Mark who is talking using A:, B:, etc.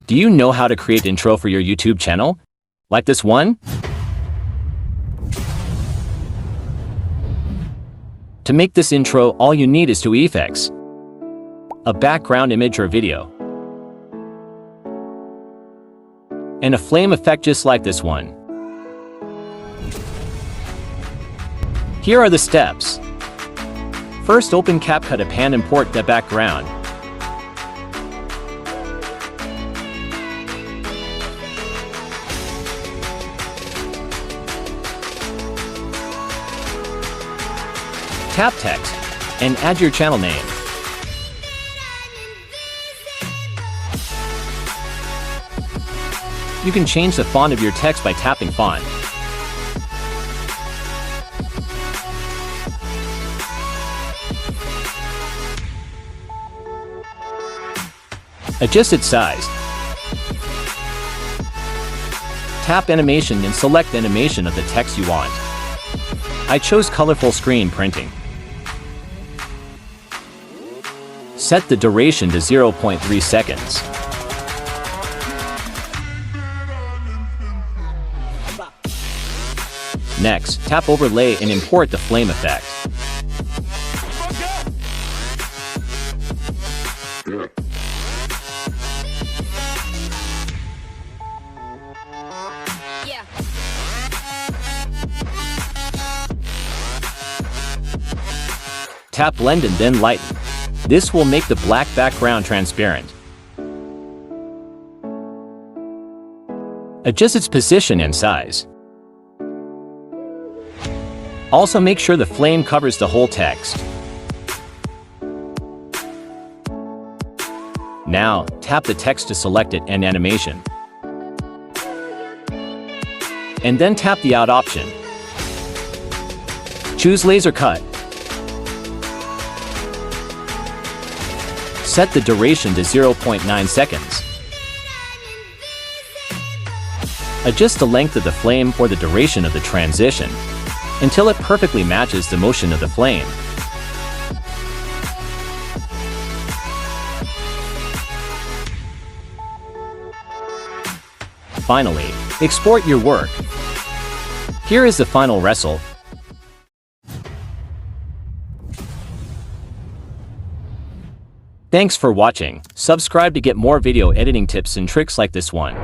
A: Do you know how to create intro for your YouTube channel? Like this one? To make this intro, all you need is two effects: a background image or video, and a flame effect just like this one. Here are the steps. First, open CapCut app and import the background. Tap text and add your channel name. You can change the font of your text by tapping font. Adjust its size. Tap animation and select the animation of the text you want. I chose colorful screen printing. Set the duration to 0.3 seconds. Next, tap overlay and import the flame effect. Tap blend and then lighten. This will make the black background transparent. Adjust its position and size. Also make sure the flame covers the whole text. Now, tap the text to select it and animation. And then tap the Out option. Choose Laser Cut. Set the duration to 0.9 seconds. Adjust the length of the flame or the duration of the transition until it perfectly matches the motion of the flame. Finally, export your work. Here is the final result. Thanks for watching. Subscribe to get more video editing tips and tricks like this one.